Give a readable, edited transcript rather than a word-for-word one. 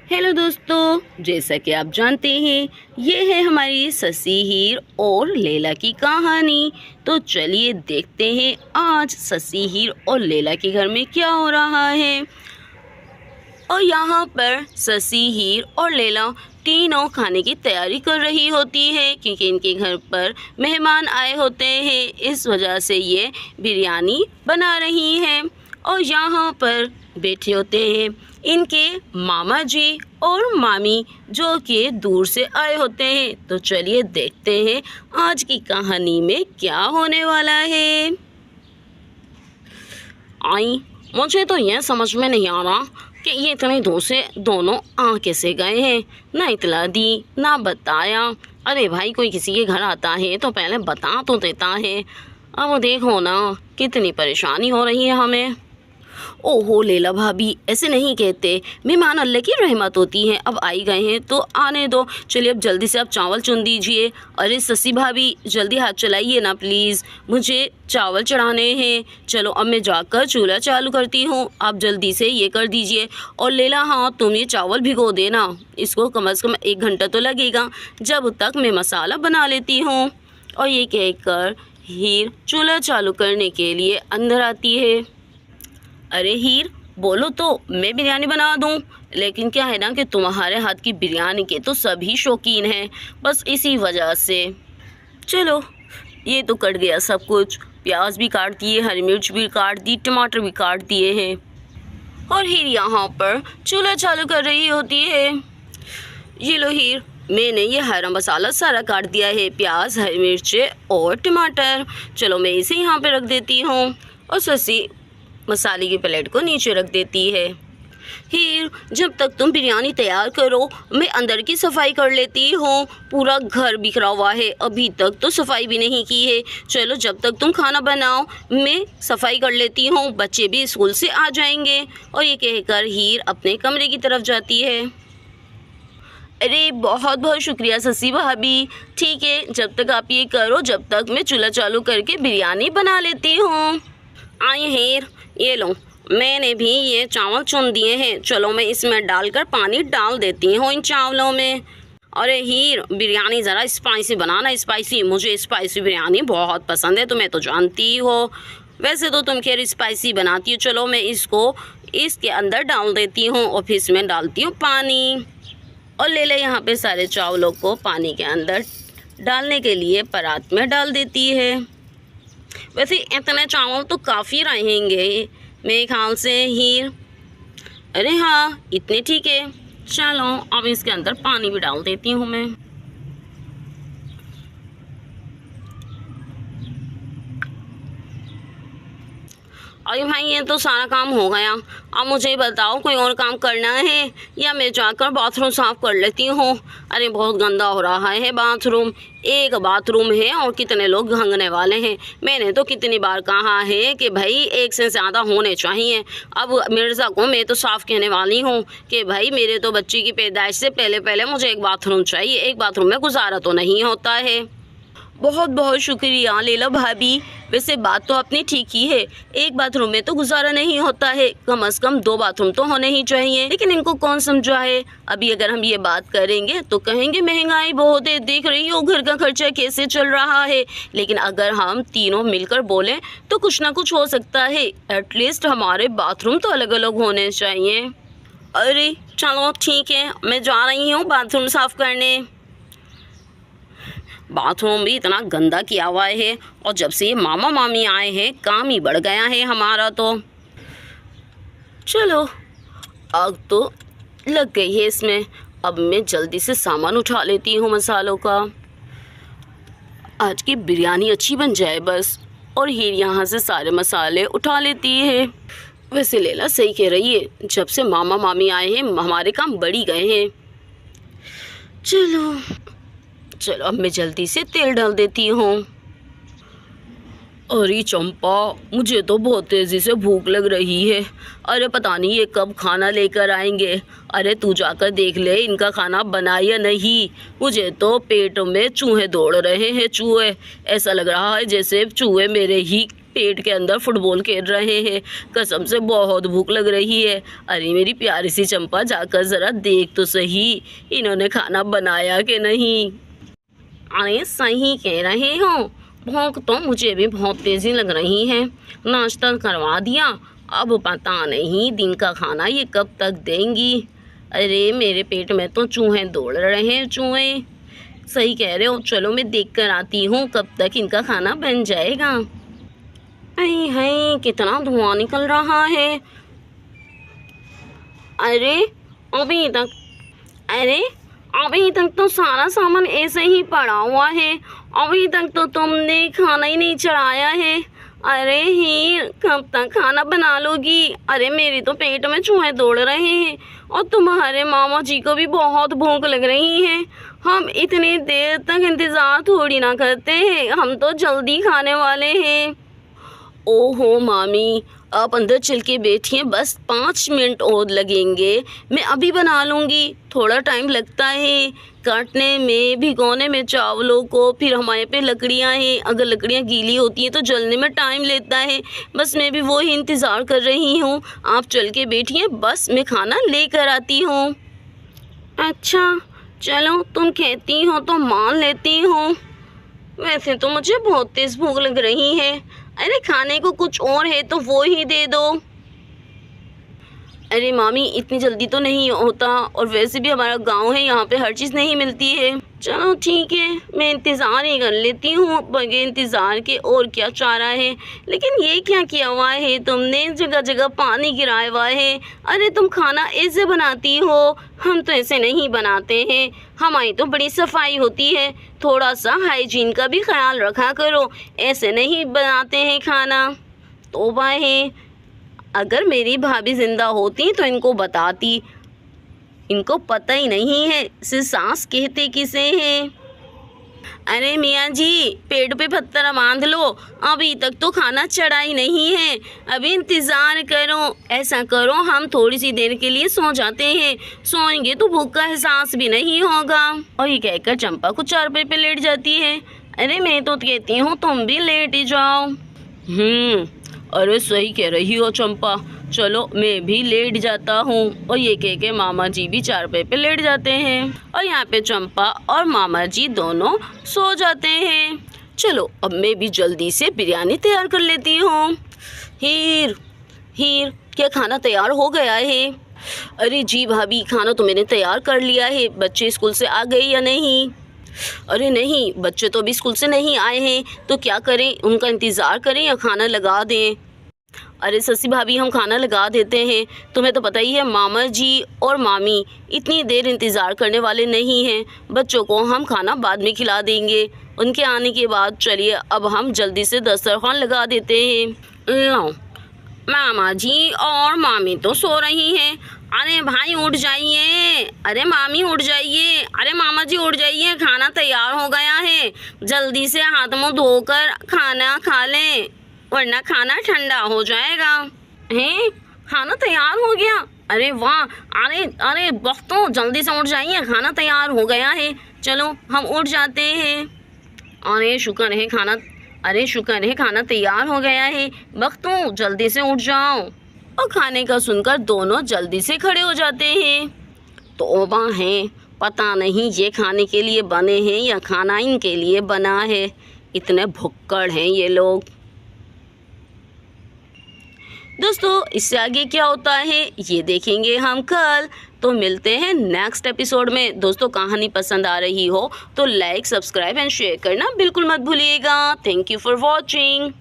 Hello दोस्तों, जैसा कि आप जानते हैं ये है हमारी ससी हीर और लैला की कहानी। तो चलिए देखते हैं आज ससी हीर और लैला के घर में क्या हो रहा है। और यहाँ पर ससी हीर और लैला तीनों खाने की तैयारी कर रही होती है क्योंकि इनके घर पर मेहमान आए होते हैं, इस वजह से ये बिरयानी बना रही हैं। और यहाँ पर बैठे होते हैं इनके मामा जी और मामी जो कि दूर से आए होते हैं। तो चलिए देखते हैं आज की कहानी में क्या होने वाला है। मुझे तो यह समझ में नहीं आ रहा कि ये इतने दूर से दोनों आ कैसे गए हैं, ना इतला दी ना बताया। अरे भाई, कोई किसी के घर आता है तो पहले बता तो देता है। अब देखो ना कितनी परेशानी हो रही है हमें। ओहो लैला भाभी, ऐसे नहीं कहते, मेहमान अल्लाह की रहमत होती है। अब आई गए हैं तो आने दो। चलिए अब जल्दी से आप चावल चुन दीजिए। अरे ससी भाभी, जल्दी हाथ चलाइए ना प्लीज़, मुझे चावल चढ़ाने हैं। चलो अब मैं जाकर चूल्हा चालू करती हूँ, आप जल्दी से ये कर दीजिए। और लैला, हाँ तुम ये चावल भिगो देना, इसको कम से कम 1 घंटा तो लगेगा, जब तक मैं मसाला बना लेती हूँ। और ये कहकर हीर चूल्हा चालू करने के लिए अंदर आती है। अरे हीर, बोलो तो मैं बिरयानी बना दूं, लेकिन क्या है ना कि तुम्हारे हाथ की बिरयानी के तो सभी शौकीन हैं, बस इसी वजह से। चलो ये तो कट गया सब कुछ, प्याज भी काट दिए, हरी मिर्च भी काट दी, टमाटर भी काट दिए हैं। और हीर यहाँ पर चूल्हा चालू कर रही होती है। ये लो हीर, मैंने ये हरा मसाला सारा काट दिया है, प्याज, हरी मिर्चें और टमाटर। चलो मैं इसे यहाँ पे रख देती हूँ। और ससी मसाले की प्लेट को नीचे रख देती है। हीर, जब तक तुम बिरयानी तैयार करो मैं अंदर की सफाई कर लेती हूँ, पूरा घर बिखरा हुआ है, अभी तक तो सफाई भी नहीं की है। चलो जब तक तुम खाना बनाओ मैं सफाई कर लेती हूँ, बच्चे भी स्कूल से आ जाएंगे। और ये कहकर हीर अपने कमरे की तरफ जाती है। अरे बहुत बहुत शुक्रिया ससी भाभी, ठीक है जब तक आप ये करो, जब तक मैं चूल्हा चालू करके बिरयानी बना लेती हूँ। आइए हीर, ये लो, मैंने भी ये चावल चुन दिए हैं, चलो मैं इसमें डालकर पानी डाल देती हूँ इन चावलों में। अरे हीर, बिरयानी ज़रा स्पाइसी बनाना, स्पाइसी, मुझे स्पाइसी बिरयानी बहुत पसंद है, तुम्हें तो जानती हो। वैसे तो तुम खैर स्पाइसी बनाती हो। चलो मैं इसको इसके अंदर डाल देती हूँ और फिर इसमें डालती हूँ पानी। और ले ले यहाँ पे सारे चावलों को पानी के अंदर डालने के लिए परात में डाल देती है। वैसे इतने चावल तो काफ़ी रहेंगे मेरे ख्याल से हीर। अरे हाँ, इतने ठीक है। चलो अब इसके अंदर पानी भी डाल देती हूँ मैं। अरे भाई, ये तो सारा काम हो गया, अब मुझे बताओ कोई और काम करना है या मैं जाकर बाथरूम साफ़ कर लेती हूँ। अरे बहुत गंदा हो रहा है बाथरूम, एक बाथरूम है और कितने लोग भागने वाले हैं। मैंने तो कितनी बार कहा है कि भाई एक से ज़्यादा होने चाहिए। अब मिर्ज़ा को मैं तो साफ़ कहने वाली हूँ कि भाई मेरे तो बच्चे की पैदाइश से पहले पहले मुझे एक बाथरूम चाहिए, एक बाथरूम में गुजारा तो नहीं होता है। बहुत बहुत शुक्रिया लैला भाभी, वैसे बात तो आपने ठीक ही है, एक बाथरूम में तो गुजारा नहीं होता है, कम से कम 2 बाथरूम तो होने ही चाहिए। लेकिन इनको कौन समझाए, अभी अगर हम ये बात करेंगे तो कहेंगे महंगाई बहुत है, देख रही हो घर का खर्चा कैसे चल रहा है। लेकिन अगर हम तीनों मिलकर बोलें तो कुछ ना कुछ हो सकता है, एटलीस्ट हमारे बाथरूम तो अलग अलग होने चाहिए। अरे चलो ठीक है, मैं जा रही हूँ बाथरूम साफ़ करने। बाथरूम भी इतना गंदा किया हुआ है, और जब से ये मामा मामी आए हैं काम ही बढ़ गया है हमारा तो। चलो आग तो लग गई है इसमें, अब मैं जल्दी से सामान उठा लेती हूँ मसालों का, आज की बिरयानी अच्छी बन जाए बस। और हीर यहाँ से सारे मसाले उठा लेती है। वैसे लैला सही कह रही है, जब से मामा मामी आए हैं हमारे काम बढ़ ही गए हैं। चलो अब मैं जल्दी से तेल डाल देती हूँ। अरे चंपा, मुझे तो बहुत तेज़ी से भूख लग रही है। अरे पता नहीं ये कब खाना लेकर आएंगे। अरे तू जाकर देख ले इनका खाना बना या नहीं। मुझे तो पेट में चूहे दौड़ रहे हैं, चूहे, ऐसा लग रहा है जैसे चूहे मेरे ही पेट के अंदर फुटबॉल खेल रहे हैं। कसम से बहुत भूख लग रही है। अरे मेरी प्यारी सी चंपा, जाकर ज़रा देख तो सही इन्होंने खाना बनाया कि नहीं। अरे सही कह रहे हो, भूख तो मुझे भी बहुत तेज़ी लग रही है। नाश्ता करवा दिया, अब पता नहीं दिन का खाना ये कब तक देंगी। अरे मेरे पेट में तो चूहे दौड़ रहे हैं, चूहे। सही कह रहे हो, चलो मैं देख कर आती हूँ कब तक इनका खाना बन जाएगा। अरे हाय, कितना धुआं निकल रहा है। अरे अभी तक तो सारा सामान ऐसे ही पड़ा हुआ है। अभी तक तो तुमने खाना ही नहीं चढ़ाया है। अरे हीर, कब तक खाना बना लोगी? अरे मेरे तो पेट में चूहे दौड़ रहे हैं और तुम्हारे मामा जी को भी बहुत भूख लग रही है। हम इतनी देर तक इंतज़ार थोड़ी ना करते हैं, हम तो जल्दी खाने वाले हैं। ओहो मामी, आप अंदर चल के बैठिए, बस 5 मिनट और लगेंगे, मैं अभी बना लूँगी। थोड़ा टाइम लगता है काटने में, भिगोने में चावलों को, फिर हमारे पे लकड़ियाँ हैं, अगर लकड़ियाँ गीली होती हैं तो जलने में टाइम लेता है। बस मैं भी वही इंतज़ार कर रही हूँ, आप चल के बैठिए, बस मैं खाना लेकर आती हूँ। अच्छा चलो, तुम कहती हो तो मान लेती हूँ। वैसे तो मुझे बहुत तेज़ भूख लग रही है। अरे खाने को कुछ और है तो वो ही दे दो। अरे मामी, इतनी जल्दी तो नहीं होता, और वैसे भी हमारा गांव है, यहाँ पे हर चीज़ नहीं मिलती है। चलो ठीक है, मैं इंतज़ार ही कर लेती हूँ, बगैर इंतज़ार के और क्या चारा है। लेकिन ये क्या किया हुआ है तुमने, जगह जगह पानी गिराया हुआ है। अरे तुम खाना ऐसे बनाती हो, हम तो ऐसे नहीं बनाते हैं, हमारी तो बड़ी सफाई होती है। थोड़ा सा हाइजीन का भी ख्याल रखा करो, ऐसे नहीं बनाते हैं खाना। तौबा है, अगर मेरी भाभी ज़िंदा होती तो इनको बताती, इनको पता ही नहीं है सिर्फ सास कहते किसे हैं। अरे मियाँ जी, पेट पे पत्थर बांध लो, अभी तक तो खाना चढ़ा ही नहीं है, अभी इंतज़ार करो। ऐसा करो, हम थोड़ी सी देर के लिए सो जाते हैं, सोएंगे तो भूख का एहसास भी नहीं होगा। और ये कहकर चंपा कुछ चारपाई पे लेट जाती है। अरे मैं तो कहती हूँ तुम भी लेट ही जाओ। अरे सही कह रही हो चंपा, चलो मैं भी लेट जाता हूँ। और ये कह के मामा जी भी चारपाई पे लेट जाते हैं, और यहाँ पे चंपा और मामा जी दोनों सो जाते हैं। चलो अब मैं भी जल्दी से बिरयानी तैयार कर लेती हूँ। हीर, क्या खाना तैयार हो गया है? अरे जी भाभी, खाना तो मैंने तैयार कर लिया है। बच्चे स्कूल से आ गए या नहीं? अरे नहीं, बच्चे तो अभी स्कूल से नहीं आए हैं, तो क्या करें, उनका इंतज़ार करें या खाना लगा दें? अरे ससी भाभी, हम खाना लगा देते हैं, तुम्हें तो पता ही है मामा जी और मामी इतनी देर इंतज़ार करने वाले नहीं हैं। बच्चों को हम खाना बाद में खिला देंगे, उनके आने के बाद। चलिए अब हम जल्दी से दस्तरखान लगा देते हैं। लो, मामा जी और मामी तो सो रही हैं। अरे भाई उठ जाइए, अरे मामी उठ जाइए, अरे मामा जी उठ जाइए, खाना तैयार हो गया है, जल्दी से हाथ मुंह धोकर खाना खा लें, वरना खाना ठंडा हो जाएगा। हैं, खाना तैयार हो गया? अरे वाह, अरे बख्तों, जल्दी से उठ जाइए, खाना तैयार हो गया है। चलो हम उठ जाते हैं। अरे शुक्र है खाना तैयार हो गया है। बख्तों, जल्दी से उठ जाओ। और खाने का सुनकर दोनों जल्दी से खड़े हो जाते हैं। तौबा है, पता नहीं ये खाने के लिए बने हैं या खाना इनके लिए बना है, इतने भुक्कड़ हैं ये लोग। दोस्तों, इससे आगे क्या होता है ये देखेंगे हम कल। तो मिलते हैं नेक्स्ट एपिसोड में। दोस्तों, कहानी पसंद आ रही हो तो लाइक, सब्सक्राइब एंड शेयर करना बिल्कुल मत भूलिएगा। Thank you for watching.